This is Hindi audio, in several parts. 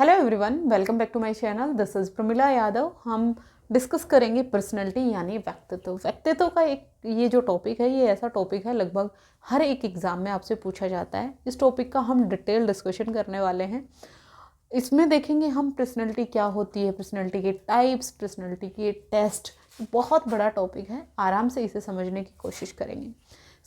Hello everyone, welcome back to my channel. This is Pramila Yadav. हम डिस्कस करेंगे पर्सनैलिटी यानी व्यक्तित्व। व्यक्तित्व का एक ये जो टॉपिक है, ये ऐसा टॉपिक है लगभग हर एक एग्ज़ाम में आपसे पूछा जाता है। इस टॉपिक का हम डिटेल डिस्कशन करने वाले हैं। इसमें देखेंगे हम पर्सनैलिटी क्या होती है, पर्सनैलिटी के टाइप्स, पर्सनैलिटी के टेस्ट। बहुत बड़ा टॉपिक है, आराम से इसे समझने की कोशिश करेंगे।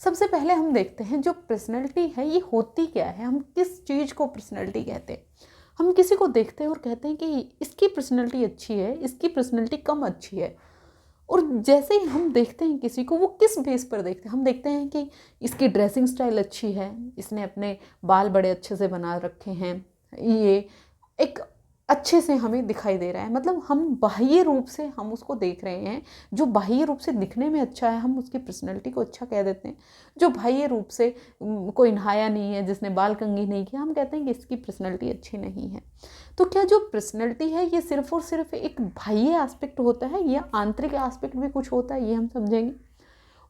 सबसे पहले हम देखते हैं जो पर्सनैलिटी है ये होती क्या है, हम किस चीज़ को पर्सनैलिटी कहते हैं। हम किसी को देखते हैं और कहते हैं कि इसकी पर्सनैलिटी अच्छी है, इसकी पर्सनैलिटी कम अच्छी है। और जैसे ही हम देखते हैं किसी को, वो किस बेस पर देखते हैं। हम देखते हैं कि इसकी ड्रेसिंग स्टाइल अच्छी है, इसने अपने बाल बड़े अच्छे से बना रखे हैं, ये एक अच्छे से हमें दिखाई दे रहा है। मतलब हम बाह्य रूप से हम उसको देख रहे हैं। जो बाह्य रूप से दिखने में अच्छा है, हम उसकी पर्सनैलिटी को अच्छा कह देते हैं। जो बाह्य रूप से कोई नहाया नहीं है, जिसने बाल कंघी नहीं किया, हम कहते हैं कि इसकी पर्सनैलिटी अच्छी नहीं है। तो क्या जो पर्सनैलिटी है ये सिर्फ और सिर्फ एक बाह्य एस्पेक्ट होता है या आंतरिक एस्पेक्ट भी कुछ होता है, ये हम समझेंगे।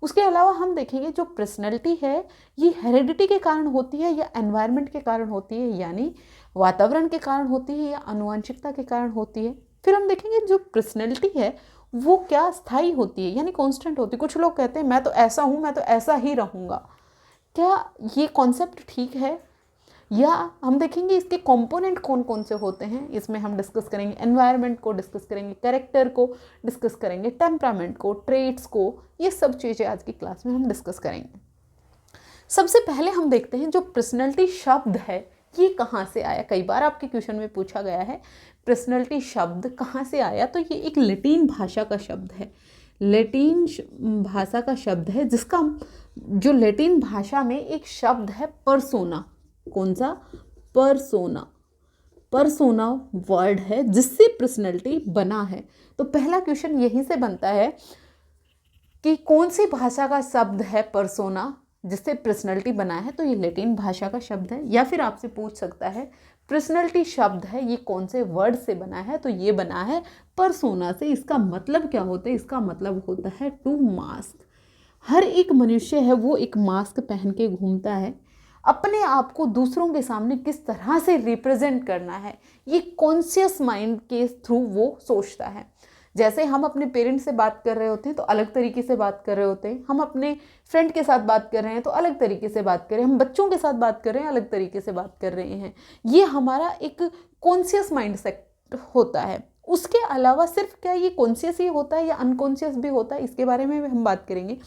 उसके अलावा हम देखेंगे जो पर्सनैलिटी है ये हेरिडिटी के कारण होती है या एनवायरनमेंट के कारण होती है, यानी वातावरण के कारण होती है या आनुवंशिकता के कारण होती है। फिर हम देखेंगे जो पर्सनैलिटी है वो क्या स्थायी होती है, यानी कांस्टेंट होती है। कुछ लोग कहते हैं मैं तो ऐसा हूँ, मैं तो ऐसा ही रहूँगा। क्या ये कॉन्सेप्ट ठीक है? या हम देखेंगे इसके कंपोनेंट कौन कौन से होते हैं, इसमें हम डिस्कस करेंगे। एनवायरनमेंट को डिस्कस करेंगे, कैरेक्टर को डिस्कस करेंगे, टेम्परामेंट को, ट्रेट्स को। ये सब चीज़ें आज की क्लास में हम डिस्कस करेंगे। सबसे पहले हम देखते हैं जो पर्सनैलिटी शब्द है ये कहाँ से आया। कई बार आपके क्वेश्चन में पूछा गया है पर्सनैलिटी शब्द कहाँ से आया। तो ये एक लैटिन भाषा का शब्द है। लैटिन भाषा का शब्द है, जिसका जो लैटिन भाषा में एक शब्द है पर्सोना। कौन सा? पर्सोना। पर्सोना वर्ड है जिससे पर्सनैलिटी बना है। तो पहला क्वेश्चन यहीं से बनता है कि कौन सी भाषा का शब्द है पर्सोना जिससे पर्सनैलिटी बना है। तो ये लैटिन भाषा का शब्द है। या फिर आपसे पूछ सकता है पर्सनैलिटी शब्द है ये कौन से वर्ड से बना है। तो ये बना है पर्सोना से। इसका मतलब क्या होता है? इसका मतलब होता है टू मास्क। हर एक मनुष्य है वो एक मास्क पहन के घूमता है। अपने आप को दूसरों के सामने किस तरह से रिप्रेजेंट करना है, ये कॉन्शियस माइंड के थ्रू वो सोचता है। जैसे हम अपने पेरेंट्स से बात कर रहे होते हैं तो अलग तरीके से बात कर रहे होते हैं, हम अपने फ्रेंड के साथ बात कर रहे हैं तो अलग तरीके से बात कर रहे हैं, हम बच्चों के साथ बात कर रहे हैं अलग तरीके से बात कर रहे हैं। ये हमारा एक कॉन्शियस माइंड सेट होता है। उसके अलावा सिर्फ क्या ये कॉन्शियस ही होता है या अनकॉन्शियस भी होता है, इसके बारे में हम बात करेंगे।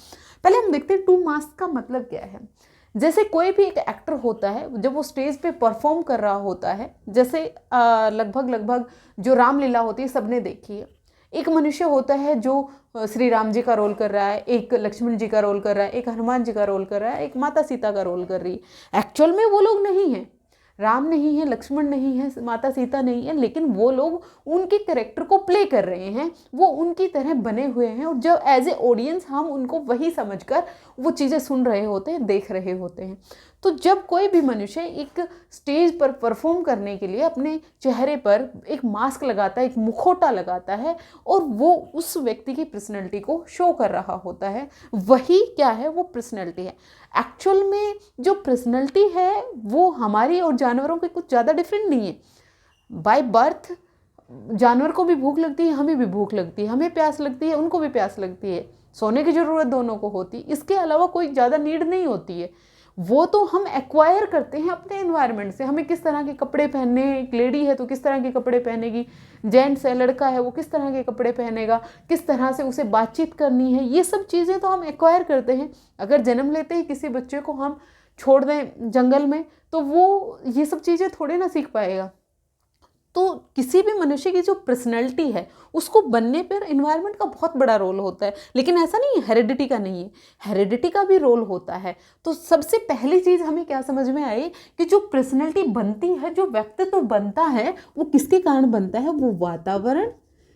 पहले हम देखते हैं टू मास्क का मतलब क्या है। जैसे कोई भी एक एक्टर होता है, जब वो स्टेज पे परफॉर्म कर रहा होता है, जैसे लगभग जो रामलीला होती है सबने देखी है। एक मनुष्य होता है जो श्री राम जी का रोल कर रहा है, एक लक्ष्मण जी का रोल कर रहा है, एक हनुमान जी का रोल कर रहा है, एक माता सीता का रोल कर रही है। एक्चुअल में वो लोग नहीं हैं, राम नहीं है, लक्ष्मण नहीं है, माता सीता नहीं है, लेकिन वो लोग उनके कैरेक्टर को प्ले कर रहे हैं, वो उनकी तरह बने हुए हैं। और जब एज ए ऑडियंस हम उनको वही समझकर वो चीज़ें सुन रहे होते हैं, देख रहे होते हैं। तो जब कोई भी मनुष्य एक स्टेज पर परफॉर्म करने के लिए अपने चेहरे पर एक मास्क लगाता है, एक मुखौटा लगाता है, और वो उस व्यक्ति की पर्सनैलिटी को शो कर रहा होता है, वही क्या है? वो पर्सनैलिटी है। एक्चुअल में जो पर्सनैलिटी है वो हमारी और जानवरों के कुछ ज़्यादा डिफरेंट नहीं है। बाय बर्थ जानवर को भी भूख लगती है, हमें भी भूख लगती है, हमें प्यास लगती है, उनको भी प्यास लगती है, सोने की ज़रूरत दोनों को होती है। इसके अलावा कोई ज़्यादा नीड नहीं होती है। वो तो हम एक्वायर करते हैं अपने एनवायरनमेंट से। हमें किस तरह के कपड़े पहनने हैं, एक लेडी है तो किस तरह के कपड़े पहनेगी, जेंट्स है, लड़का है, वो किस तरह के कपड़े पहनेगा, किस तरह से उसे बातचीत करनी है, ये सब चीज़ें तो हम एक्वायर करते हैं। अगर जन्म लेते ही किसी बच्चे को हम छोड़ दें जंगल में तो वो ये सब चीज़ें थोड़े ना सीख पाएगा। तो किसी भी मनुष्य की जो पर्सनैलिटी है उसको बनने पर एनवायरनमेंट का बहुत बड़ा रोल होता है। लेकिन ऐसा नहीं है हेरिडिटी का नहीं है, हेरिडिटी का भी रोल होता है। तो सबसे पहली चीज़ हमें क्या समझ में आई कि जो पर्सनैलिटी बनती है, जो व्यक्तित्व बनता है, वो किसके कारण बनता है? वो वातावरण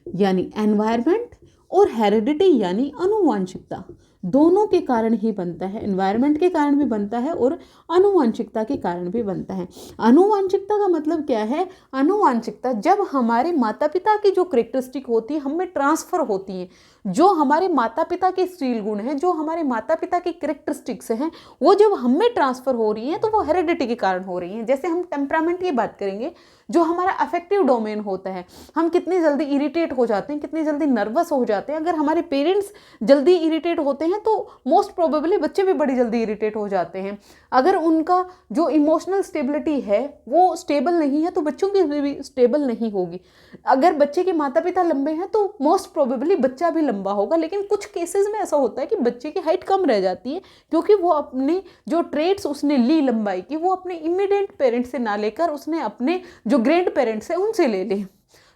यानी एनवायरनमेंट और हेरिडिटी यानी आनुवंशिकता, दोनों के कारण ही बनता है। एनवायरनमेंट के कारण भी बनता है और आनुवंशिकता के कारण भी बनता है। आनुवंशिकता का मतलब क्या है? आनुवंशिकता जब हमारे माता पिता की जो करेक्टरिस्टिक होती है हमें ट्रांसफ़र होती है। जो हमारे माता पिता के स्टील गुण हैं, जो हमारे माता पिता की करेक्टरिस्टिक्स हैं, वो जब हमें ट्रांसफ़र हो रही हैं तो वो हेरिडिटी के कारण हो रही हैं। जैसे हम टेम्परामेंट की बात करेंगे, जो हमारा अफेक्टिव डोमेन होता है, हम कितनी जल्दी इरिटेट हो जाते हैं, कितनी जल्दी नर्वस हो जाते हैं। अगर हमारे पेरेंट्स जल्दी इरिटेट होते हैं तो मोस्ट प्रोबेबली बच्चे भी बड़ी जल्दी इरिटेट हो जाते हैं। अगर उनका जो इमोशनल स्टेबिलिटी है वो स्टेबल नहीं है तो बच्चों की भी स्टेबल नहीं होगी। अगर बच्चे के माता पिता लंबे हैं तो मोस्ट प्रोबेबली बच्चा भी लंबा होगा। लेकिन कुछ केसेस में ऐसा होता है कि बच्चे की हाइट कम रह जाती है क्योंकि वो अपने जो ट्रेड्स उसने ली लंबाई की वो अपने इमीडिएट पेरेंट्स से ना लेकर उसने अपने जो ग्रैंड पेरेंट्स हैं उनसे ले ली।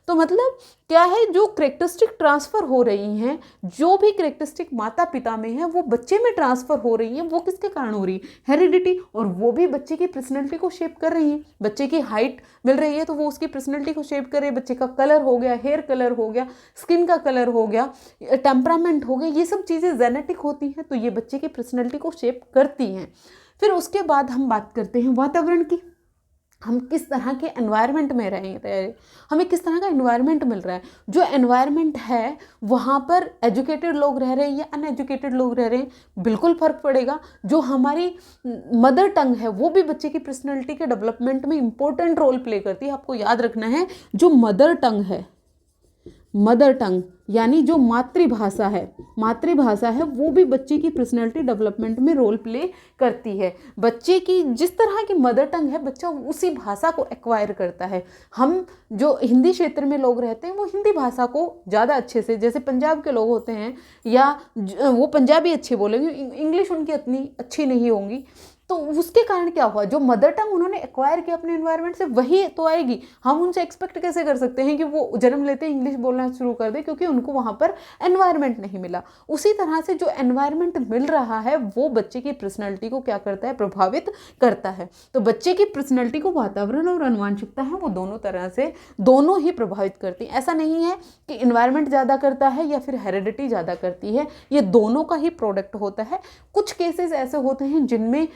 तो मतलब क्या है, जो करेक्टरिस्टिक ट्रांसफ़र हो रही हैं, जो भी करेक्टरिस्टिक माता पिता में है वो बच्चे में ट्रांसफ़र हो रही हैं, वो किसके कारण हो रही है, हेरिडिटी। और वो भी बच्चे की पर्सनैलिटी को शेप कर रही है। बच्चे की हाइट मिल रही है तो वो उसकी पर्सनैलिटी को शेप कर रही है। बच्चे का कलर हो गया, हेयर कलर हो गया, स्किन का कलर हो गया, टेम्परामेंट हो गया, ये सब चीज़ें जेनेटिक होती हैं तो ये बच्चे की पर्सनैलिटी को शेप करती हैं। फिर उसके बाद हम बात करते हैं वातावरण की। हम किस तरह के एनवायरनमेंट में रह रहे, हमें किस तरह का एनवायरनमेंट मिल रहा है। जो एनवायरनमेंट है वहाँ पर एजुकेटेड लोग रह रहे हैं या अनएजुकेटेड लोग रह रहे हैं, बिल्कुल फ़र्क पड़ेगा। जो हमारी मदर टंग है वो भी बच्चे की पर्सनैलिटी के डेवलपमेंट में इम्पोर्टेंट रोल प्ले करती है। आपको याद रखना है, जो मदर टंग है, मदर टंग यानी जो मातृभाषा है वो भी बच्चे की पर्सनैलिटी डेवलपमेंट में रोल प्ले करती है। बच्चे की जिस तरह की मदर टंग है बच्चा उसी भाषा को एक्वायर करता है। हम जो हिंदी क्षेत्र में लोग रहते हैं वो हिंदी भाषा को ज़्यादा अच्छे से, जैसे पंजाब के लोग होते हैं या वो पंजाबी अच्छी बोलेंगे, इंग्लिश उनकी इतनी अच्छी नहीं होंगी। तो उसके कारण क्या हुआ, जो मदर टंग उन्होंने एक्वायर किया अपने एनवायरनमेंट से वही तो आएगी। हम उनसे एक्सपेक्ट कैसे कर सकते हैं कि वो जन्म लेते ही इंग्लिश बोलना शुरू कर दे, क्योंकि उनको वहाँ पर एनवायरनमेंट नहीं मिला। उसी तरह से जो एनवायरनमेंट मिल रहा है वो बच्चे की पर्सनैलिटी को क्या करता है, प्रभावित करता है। तो बच्चे की पर्सनैलिटी को वातावरण और आनुवंशिकता है वो दोनों तरह से, दोनों ही प्रभावित करती है। ऐसा नहीं है कि इन्वायरमेंट ज़्यादा करता है या फिर हेरिडिटी ज़्यादा करती है, ये दोनों का ही प्रोडक्ट होता है। कुछ केसेस ऐसे होते हैं जिनमें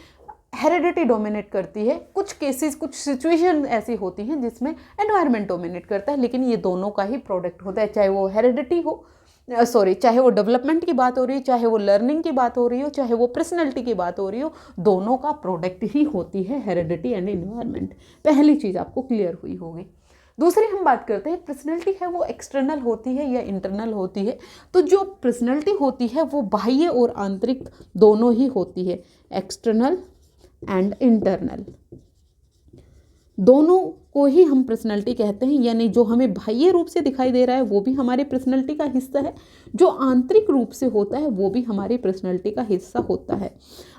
हेरिडिटी डोमिनेट करती है, कुछ केसेस, कुछ सिचुएशन ऐसी होती हैं जिसमें एनवायरनमेंट डोमिनेट करता है, लेकिन ये दोनों का ही प्रोडक्ट होता है। चाहे वो हेरिडिटी हो, चाहे वो डेवलपमेंट की बात हो रही हो, चाहे वो लर्निंग की बात हो रही हो, चाहे वो पर्सनैलिटी की बात हो रही हो, दोनों का प्रोडक्ट ही होती है हेरिडिटी एंड एनवायरनमेंट। पहली चीज़ आपको क्लियर हुई होगी। दूसरी हम बात करते हैं, पर्सनैलिटी है वो एक्सटर्नल होती है या इंटरनल होती है। तो जो पर्सनैलिटी होती है वो बाह्य और आंतरिक दोनों ही होती है, एक्सटर्नल एंड इंटरनल, दोनों को ही हम पर्सनैलिटी कहते हैं। यानी जो हमें बाह्य रूप से दिखाई दे रहा है वो भी हमारी पर्सनैलिटी का हिस्सा है, जो आंतरिक रूप से होता है वो भी हमारी पर्सनैलिटी का हिस्सा होता है।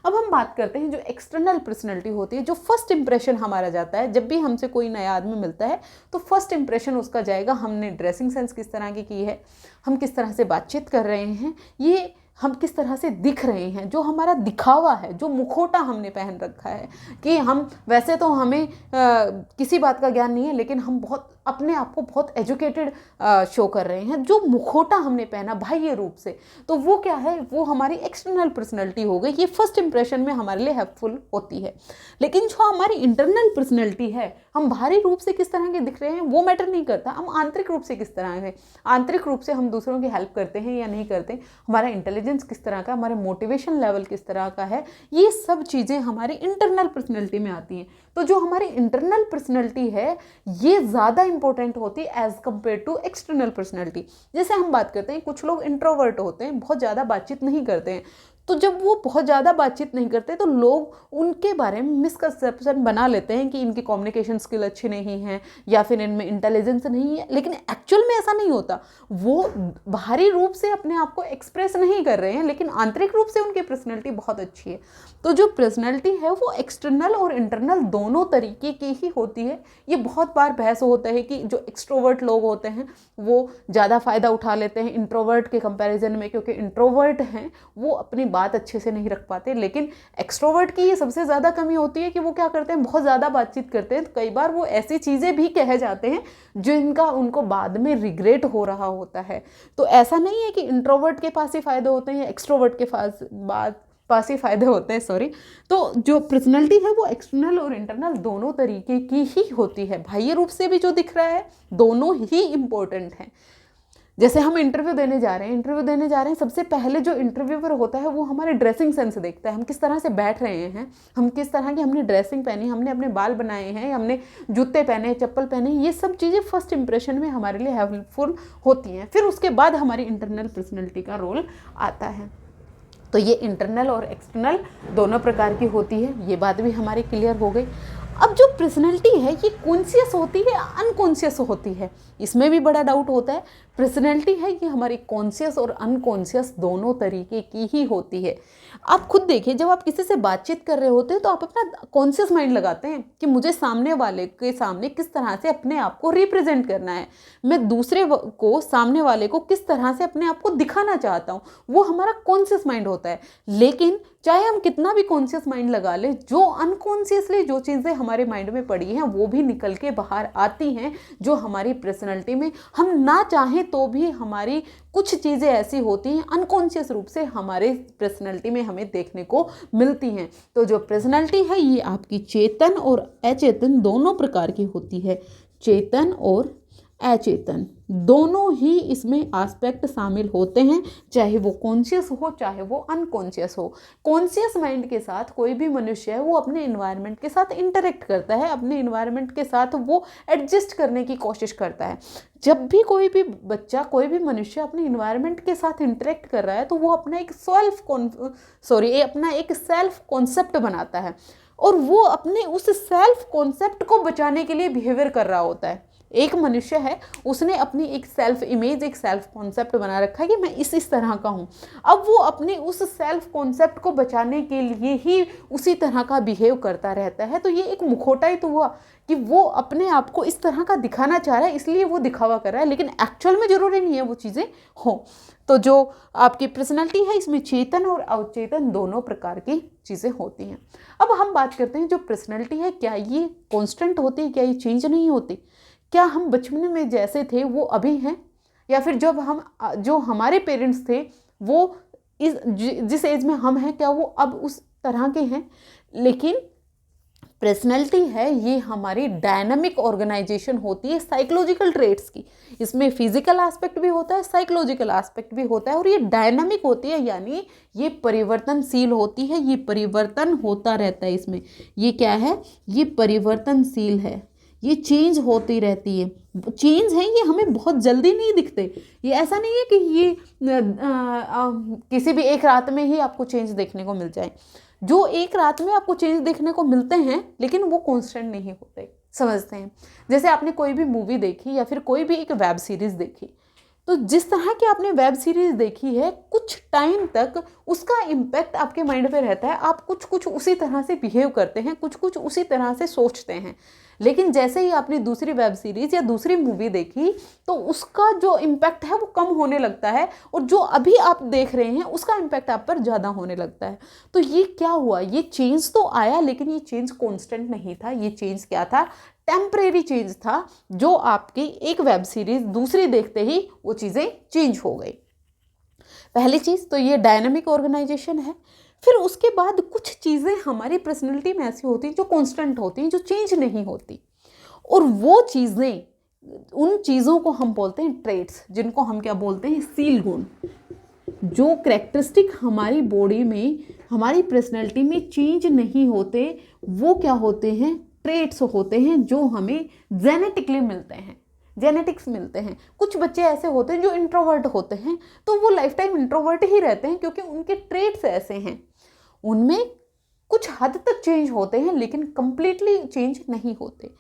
अब हम बात करते हैं जो एक्सटर्नल पर्सनैलिटी होती है, जो फर्स्ट इंप्रेशन हमारा जाता है। जब भी हमसे कोई नया आदमी मिलता है तो फर्स्ट इंप्रेशन उसका जाएगा, हमने ड्रेसिंग सेंस किस तरह की है, हम किस तरह से बातचीत कर रहे हैं, ये हम किस तरह से दिख रहे हैं, जो हमारा दिखावा है, जो मुखौटा हमने पहन रखा है कि हम वैसे तो हमें किसी बात का ज्ञान नहीं है लेकिन हम बहुत अपने आप को बहुत एजुकेटेड शो कर रहे हैं, जो मुखौटा हमने पहना बाह्य रूप से, तो वो क्या है, वो हमारी एक्सटर्नल पर्सनैलिटी हो गई। ये फर्स्ट इंप्रेशन में हमारे लिए हेल्पफुल होती है। लेकिन जो हमारी इंटरनल पर्सनैलिटी है, हम बाहरी रूप से किस तरह के दिख रहे हैं वो मैटर नहीं करता, हम आंतरिक रूप से किस तरह से, आंतरिक रूप से हम दूसरों की हेल्प करते हैं या नहीं करते, हमारा इंटेलिजेंस किस तरह का, हमारे मोटिवेशन लेवल किस तरह का है, ये सब चीज़ें हमारी इंटरनल पर्सनैलिटी में आती हैं। तो जो हमारी इंटरनल पर्सनैलिटी है ये ज़्यादा इंपॉर्टेंट होती है as compare to external personality. जैसे हम बात करते हैं, कुछ लोग इंट्रोवर्ट होते हैं, बहुत ज़्यादा बातचीत नहीं करते हैं, तो जब वो बहुत ज़्यादा बातचीत नहीं करते तो लोग उनके बारे में मिसकंसेप्शन बना लेते हैं कि इनकी कम्युनिकेशन स्किल अच्छी नहीं है या फिर इनमें इंटेलिजेंस नहीं है, लेकिन एक्चुअल में ऐसा नहीं होता। वो बाहरी रूप से अपने आप को एक्सप्रेस नहीं कर रहे हैं लेकिन आंतरिक रूप से उनकी पर्सनैलिटी बहुत अच्छी है। तो जो पर्सनैलिटी है वो एक्सटर्नल और इंटरनल दोनों तरीके की ही होती है। ये बहुत बार बहस होता है कि जो एक्सट्रोवर्ट लोग होते हैं वो ज़्यादा फ़ायदा उठा लेते हैं इंट्रोवर्ट के कंपैरिजन में, क्योंकि इंट्रोवर्ट हैं वो अपनी बात अच्छे से नहीं रख पाते। लेकिन एक्सट्रोवर्ट की ये सबसे ज़्यादा कमी होती है कि वो क्या करते हैं, बहुत ज़्यादा बातचीत करते हैं, तो कई बार वो ऐसी चीज़ें भी कह जाते हैं जिनका उनको बाद में रिग्रेट हो रहा होता है। तो ऐसा नहीं है कि इंट्रोवर्ट के पास ही फ़ायदे होते हैं, एक्सट्रोवर्ट के पास ही फ़ायदे होते हैं, सॉरी। तो जो पर्सनैलिटी है वो एक्सटर्नल और इंटरनल दोनों तरीके की ही होती है, बाह्य रूप से भी जो दिख रहा है दोनों ही इम्पोर्टेंट हैं। जैसे हम इंटरव्यू देने जा रहे हैं, सबसे पहले जो इंटरव्यूअर होता है वो हमारे ड्रेसिंग सेंस देखता है, हम किस तरह से बैठ रहे हैं, हम किस तरह की हमने ड्रेसिंग पहनी, हमने अपने बाल बनाए हैं, हमने जूते पहने, चप्पल पहने, ये सब चीज़ें फर्स्ट इंप्रेशन में हमारे लिए हेल्पफुल होती हैं। फिर उसके बाद हमारी इंटरनल पर्सनैलिटी का रोल आता है। तो ये इंटरनल और एक्सटर्नल दोनों प्रकार की होती है, ये बात भी हमारी क्लियर हो गई। अब जो पर्सनैलिटी है ये कॉन्शियस होती है, अनकॉन्शियस होती है, इसमें भी बड़ा डाउट होता है। पर्सनैलिटी है ये हमारी कॉन्शियस और अनकॉन्शियस दोनों तरीके की ही होती है। आप खुद देखिए, जब आप किसी से बातचीत कर रहे होते हैं तो आप अपना कॉन्शियस माइंड लगाते हैं कि मुझे सामने वाले के सामने किस तरह से अपने आप को रिप्रेजेंट करना है, मैं दूसरे को, सामने वाले को किस तरह से अपने आप को दिखाना चाहता हूँ, वो हमारा कॉन्शियस माइंड होता है। लेकिन चाहे हम कितना भी कॉन्शियस माइंड लगा लें, जो अनकॉन्शियसली जो चीज़ें हमारे माइंड में पड़ी हैं वो भी निकल के बाहर आती हैं, जो हमारी पर्सनैलिटी में हम ना चाहें तो भी हमारी कुछ चीज़ें ऐसी होती हैं अनकॉन्शियस रूप से हमारे पर्सनैलिटी में हमें देखने को मिलती हैं। तो जो पर्सनैलिटी है ये आपकी चेतन और अचेतन दोनों प्रकार की होती है। चेतन और अचेतन दोनों ही इसमें एस्पेक्ट शामिल होते हैं, चाहे वो कॉन्शियस हो चाहे वो अनकॉन्शियस हो। कॉन्शियस माइंड के साथ कोई भी मनुष्य है वो अपने इन्वायरमेंट के साथ इंटरेक्ट करता है, अपने इन्वायरमेंट के साथ वो एडजस्ट करने की कोशिश करता है। जब भी कोई भी बच्चा, कोई भी मनुष्य अपने इन्वायरमेंट के साथ इंटरेक्ट कर रहा है तो वो अपना एक सेल्फ कॉन्सेप्ट बनाता है, और वो अपने उस सेल्फ कॉन्सेप्ट को बचाने के लिए बिहेवियर कर रहा होता है। एक मनुष्य है, उसने अपनी एक सेल्फ इमेज, एक सेल्फ कॉन्सेप्ट बना रखा है कि मैं इस तरह का हूँ। अब वो अपने उस सेल्फ कॉन्सेप्ट को बचाने के लिए ही उसी तरह का बिहेव करता रहता है। तो ये एक मुखौटा ही तो हुआ कि वो अपने आप को इस तरह का दिखाना चाह रहा है, इसलिए वो दिखावा कर रहा है, लेकिन एक्चुअल में ज़रूरी नहीं है वो चीज़ें हो। तो जो आपकी पर्सनैलिटी है इसमें चेतन और अवचेतन दोनों प्रकार की चीज़ें होती हैं। अब हम बात करते हैं जो पर्सनैलिटी है, क्या ये कॉन्स्टेंट होती है, क्या ये चेंज नहीं होती? क्या हम बचपन में जैसे थे वो अभी हैं, या फिर जो हमारे पेरेंट्स थे वो जिस एज में हम हैं क्या वो अब उस तरह के हैं? लेकिन पर्सनैलिटी है ये हमारी डायनामिक ऑर्गेनाइजेशन होती है साइकोलॉजिकल ट्रेट्स की। इसमें फिजिकल एस्पेक्ट भी होता है, साइकोलॉजिकल एस्पेक्ट भी होता है, और ये डायनामिक होती है, यानी ये परिवर्तनशील होती है, ये परिवर्तन होता रहता है। इसमें ये क्या है, ये परिवर्तनशील है, ये चेंज होती रहती है। चेंज है ये हमें बहुत जल्दी नहीं दिखते, ये ऐसा नहीं है कि ये किसी भी एक रात में ही आपको चेंज देखने को मिल जाए। जो एक रात में आपको चेंज देखने को मिलते हैं लेकिन वो कांस्टेंट नहीं होते, समझते हैं। जैसे आपने कोई भी मूवी देखी या फिर कोई भी एक वेब सीरीज़ देखी, तो जिस तरह की आपने वेब सीरीज़ देखी है कुछ टाइम तक उसका इम्पैक्ट आपके माइंड पे रहता है, आप कुछ उसी तरह से बिहेव करते हैं, कुछ उसी तरह से सोचते हैं। लेकिन जैसे ही आपने दूसरी वेब सीरीज़ या दूसरी मूवी देखी तो उसका जो इम्पैक्ट है वो कम होने लगता है, और जो अभी आप देख रहे हैं उसका इम्पैक्ट आप पर ज़्यादा होने लगता है। तो ये क्या हुआ, ये चेंज तो आया लेकिन ये चेंज कॉन्स्टेंट नहीं था। ये चेंज क्या था, टेम्परेरी चेंज था, जो आपकी एक वेब सीरीज़ दूसरी देखते ही वो चीज़ें चेंज हो गई। पहली चीज़ तो ये डायनामिक ऑर्गेनाइजेशन है। फिर उसके बाद कुछ चीज़ें हमारी पर्सनैलिटी में ऐसी होती हैं जो कांस्टेंट होती हैं, जो चेंज नहीं होती, और वो चीज़ें, उन चीज़ों को हम बोलते हैं ट्रेट्स, जिनको हम क्या बोलते हैं, सील गुण। जो करैक्टरिस्टिक हमारी बॉडी में, हमारी पर्सनैलिटी में चेंज नहीं होते, वो क्या होते हैं, ट्रेट्स होते हैं, जो हमें जेनेटिकली मिलते हैं, जेनेटिक्स मिलते हैं। कुछ बच्चे ऐसे होते हैं जो इंट्रोवर्ट होते हैं, तो वो लाइफ टाइम इंट्रोवर्ट ही रहते हैं क्योंकि उनके ट्रेट्स ऐसे हैं। उनमें कुछ हद तक चेंज होते हैं लेकिन कंप्लीटली चेंज नहीं होते।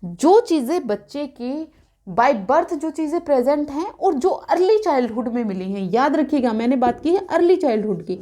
जो चीज़ें बच्चे की बाय बर्थ जो चीज़ें प्रेजेंट हैं और जो अर्ली चाइल्डहुड में मिली हैं, याद रखिएगा मैंने बात की है अर्ली चाइल्डहुड की।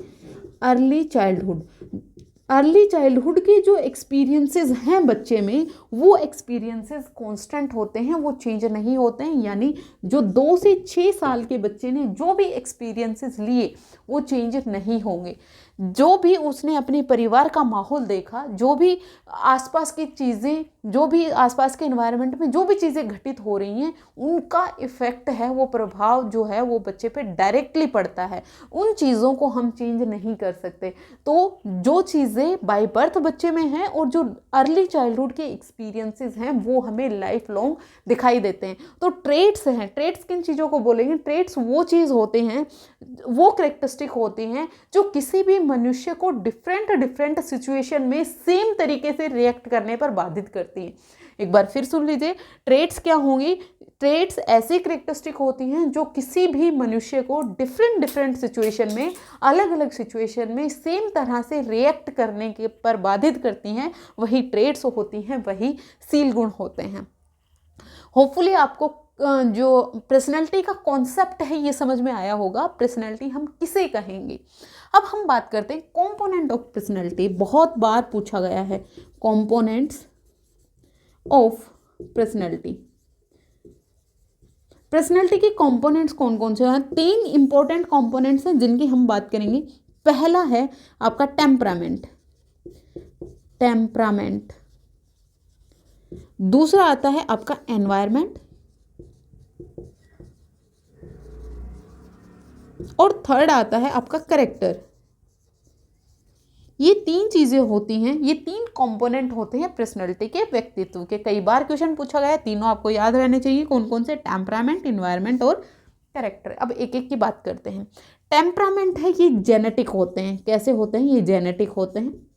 अर्ली चाइल्डहुड के जो एक्सपीरियंसेस हैं बच्चे में, वो एक्सपीरियंसेस कांस्टेंट होते हैं, वो चेंज नहीं होते हैं। यानी जो 2 से 6 साल के बच्चे ने जो भी एक्सपीरियंसेस लिए वो चेंज नहीं होंगे। जो भी उसने अपने परिवार का माहौल देखा, जो भी आसपास की चीज़ें, जो भी आसपास के एनवायरनमेंट में जो भी चीज़ें घटित हो रही हैं, उनका इफ़ेक्ट है, वो प्रभाव जो है वो बच्चे पे डायरेक्टली पड़ता है। उन चीज़ों को हम चेंज नहीं कर सकते। तो जो चीज़ें बाय बर्थ बच्चे में हैं और जो अर्ली चाइल्डहुड के एक्सपीरियंसेस हैं वो हमें लाइफ लॉन्ग दिखाई देते हैं। तो ट्रेट्स हैं, ट्रेट्स किन चीज़ों को बोलेंगे? ट्रेट्स वो चीज़ होते हैं, वो कैरेक्टरिस्टिक होती हैं जो किसी भी मनुष्य को डिफरेंट सिचुएशन में सेम तरीके से रिएक्ट करने पर बाधित करती हैं। एक बार फिर सुन लीजिए, ट्रेट्स क्या होंगी? ट्रेट्स ऐसी कैरेक्टरिस्टिक होती हैं जो किसी भी मनुष्य को डिफरेंट सिचुएशन में, अलग अलग सिचुएशन में सेम तरह से रिएक्ट करने के पर बाधित करती हैं। वही ट्रेट्स होती हैं, वही सील गुण होते हैं। होपफुली आपको जो पर्सनैलिटी का कॉन्सेप्ट है ये समझ में आया होगा। पर्सनैलिटी हम किसे कहेंगे? अब हम बात करते हैं कॉम्पोनेंट ऑफ पर्सनैलिटी। बहुत बार पूछा गया है कॉम्पोनेंट्स ऑफ पर्सनैलिटी। पर्सनैलिटी के कॉम्पोनेंट्स कौन कौन से हैं? 3 इंपॉर्टेंट कॉम्पोनेंट्स हैं जिनकी हम बात करेंगे। पहला है आपका टेम्परामेंट, टेम्परामेंट। दूसरा आता है आपका एनवायरनमेंट, और थर्ड आता है आपका करेक्टर। ये 3 चीजें होती हैं, ये 3 कंपोनेंट होते हैं पर्सनैलिटी के, व्यक्तित्व के। कई बार क्वेश्चन पूछा गया है, तीनों आपको याद रहने चाहिए। कौन कौन से? टेम्परामेंट, एनवायरनमेंट और कैरेक्टर। अब एक एक की बात करते हैं। टेम्परामेंट है, ये जेनेटिक होते हैं। कैसे होते हैं? ये जेनेटिक होते हैं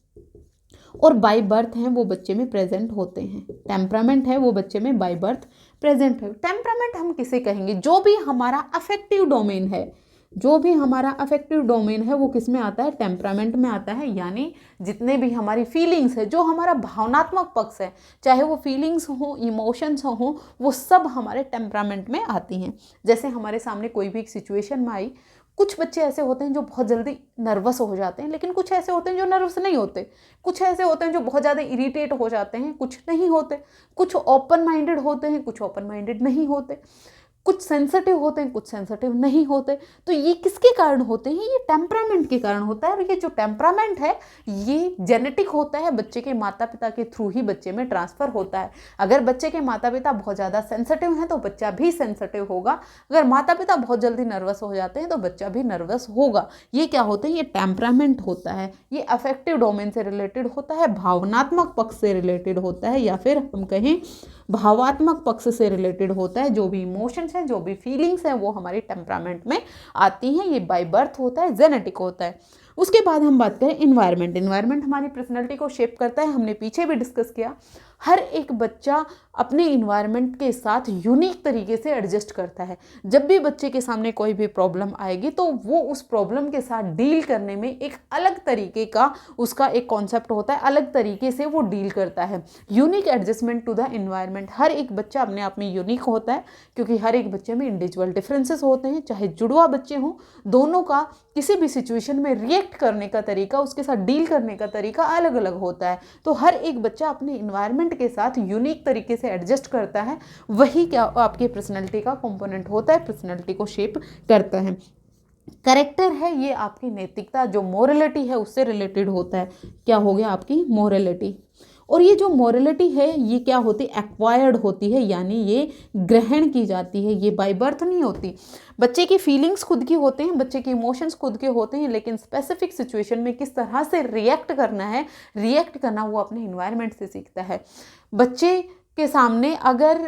और बाय बर्थ हैं, वो बच्चे में प्रेजेंट होते हैं। टेम्परामेंट है वो बच्चे में बाय बर्थ प्रेजेंट है। टेम्परामेंट हम किसे कहेंगे? जो भी हमारा अफेक्टिव डोमेन है, जो भी हमारा अफेक्टिव डोमेन है वो किस में आता है? टेम्परामेंट में आता है। यानी जितने भी हमारी फीलिंग्स है, जो हमारा भावनात्मक पक्ष है, चाहे वो फीलिंग्स हो, इमोशंस हो, वो सब हमारे टेम्परामेंट में आती हैं। जैसे हमारे सामने कोई भी एक सिचुएशन में आई, कुछ बच्चे ऐसे होते हैं जो बहुत जल्दी नर्वस हो जाते हैं, लेकिन कुछ ऐसे होते हैं जो नर्वस नहीं होते। कुछ ऐसे होते हैं जो बहुत ज़्यादा इरिटेट हो जाते हैं, कुछ नहीं होते। कुछ ओपन माइंडेड होते हैं, कुछ ओपन माइंडेड नहीं होते। कुछ सेंसिटिव होते हैं, कुछ सेंसिटिव नहीं होते। तो ये किसके कारण होते हैं? ये टेम्परामेंट के कारण होता है। और ये जो टेम्परामेंट है ये जेनेटिक होता है, बच्चे के माता पिता के थ्रू ही बच्चे में ट्रांसफ़र होता है। अगर बच्चे के माता पिता बहुत ज़्यादा सेंसिटिव हैं तो बच्चा भी सेंसिटिव होगा। अगर माता पिता बहुत जल्दी नर्वस हो जाते हैं तो बच्चा भी नर्वस होगा। ये क्या होते हैं? ये टेम्परामेंट होता है। ये अफेक्टिव डोमेन से रिलेटेड होता है, भावनात्मक पक्ष से रिलेटेड होता है, या फिर हम कहें भावात्मक पक्ष से रिलेटेड होता है। जो भी इमोशंस हैं, जो भी फीलिंग्स हैं, वो हमारी टेम्परामेंट में आती हैं। ये बाय बर्थ होता है, जेनेटिक होता है। उसके बाद हम बात करें इन्वायरमेंट। इन्वायरमेंट हमारी पर्सनैलिटी को शेप करता है। हमने पीछे भी डिस्कस किया, हर एक बच्चा अपने इन्वायरमेंट के साथ यूनिक तरीके से एडजस्ट करता है। जब भी बच्चे के सामने कोई भी प्रॉब्लम आएगी तो वो उस प्रॉब्लम के साथ डील करने में एक अलग तरीके का उसका एक कॉन्सेप्ट होता है, अलग तरीके से वो डील करता है। Unique adjustment to the environment. हर एक बच्चा अपने आप में यूनिक होता है, क्योंकि हर एक बच्चे में इंडिविजुअल डिफरेंसेस होते हैं। चाहे जुड़वा बच्चे हों, दोनों का किसी भी सिचुएशन में रिएक्ट करने का तरीका, उसके साथ डील करने का तरीका अलग अलग होता है। तो हर एक बच्चा अपने इन्वायरमेंट के साथ यूनिक तरीके से एडजस्ट करता है। वही क्या आपकी पर्सनैलिटी का कंपोनेंट होता है, पर्सनैलिटी को शेप करता है। करेक्टर है, ये आपकी नैतिकता, जो मोरलिटी है उससे रिलेटेड होता है। क्या हो गया? आपकी मोरलिटी। और ये जो मोरलिटी है ये क्या होती है? एक्वायर्ड होती है, यानी ये ग्रहण की जाती है, ये बाय बर्थ नहीं होती। बच्चे की फीलिंग्स खुद की होते हैं, बच्चे के इमोशंस खुद के होते हैं, लेकिन स्पेसिफिक सिचुएशन में किस तरह से रिएक्ट करना है, रिएक्ट करना वो अपने इन्वायरमेंट से सीखता है। बच्चे के सामने अगर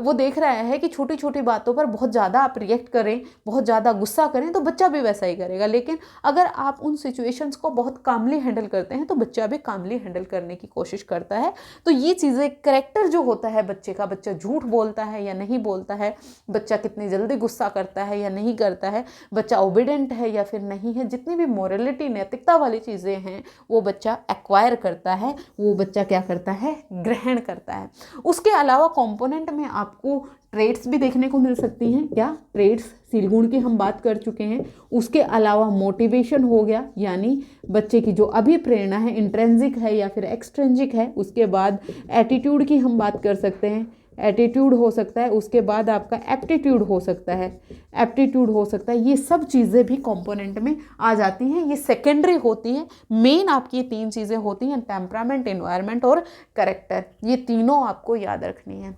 वो देख रहा है कि छोटी छोटी बातों पर बहुत ज़्यादा आप रिएक्ट करें, बहुत ज़्यादा गुस्सा करें, तो बच्चा भी वैसा ही करेगा। लेकिन अगर आप उन सिचुएशंस को बहुत कामली हैंडल करते हैं तो बच्चा भी कामली हैंडल करने की कोशिश करता है। तो ये चीज़ें, करेक्टर जो होता है बच्चे का, बच्चा झूठ बोलता है या नहीं बोलता है, बच्चा कितनी जल्दी गुस्सा करता है या नहीं करता है, बच्चा ओबीडेंट है या फिर नहीं है, जितनी भी मोरलिटी, नैतिकता वाली चीज़ें हैं वो बच्चा एक्वायर करता है, वो बच्चा क्या करता है? ग्रहण करता है। उसके अलावा कंपोनेंट में आपको ट्रेड्स भी देखने को मिल सकती हैं। क्या? ट्रेड्स, सीलगुण की हम बात कर चुके हैं। उसके अलावा मोटिवेशन हो गया, यानी बच्चे की जो अभिप्रेरणा है, इंट्रिंसिक है या फिर एक्सट्रिंसिक है। उसके बाद एटीट्यूड की हम बात कर सकते हैं। एटीट्यूड हो सकता है, उसके बाद आपका एप्टीट्यूड हो सकता है, एप्टीट्यूड हो सकता है। ये सब चीज़ें भी कंपोनेंट में आ जाती हैं, ये सेकेंडरी होती हैं। मेन आपकी ये 3 चीज़ें होती हैं, टेम्परामेंट, एनवायरनमेंट और कैरेक्टर। ये तीनों आपको याद रखनी है।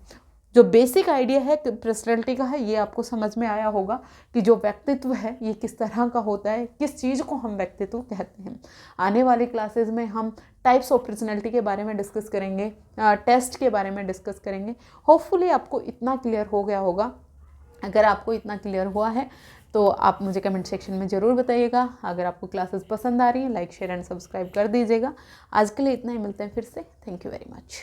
जो बेसिक आइडिया है पर्सनैलिटी का है, ये आपको समझ में आया होगा कि जो व्यक्तित्व है ये किस तरह का होता है, किस चीज़ को हम व्यक्तित्व कहते हैं। आने वाली क्लासेस में हम टाइप्स ऑफ पर्सनैलिटी के बारे में डिस्कस करेंगे, टेस्ट के बारे में डिस्कस करेंगे। होपफुली आपको इतना क्लियर हो गया होगा। अगर आपको इतना क्लियर हुआ है तो आप मुझे कमेंट सेक्शन में ज़रूर बताइएगा। अगर आपको क्लासेस पसंद आ रही हैं, लाइक शेयर एंड सब्सक्राइब कर दीजिएगा। आज के लिए इतना ही, मिलते हैं फिर से। Thank you very much.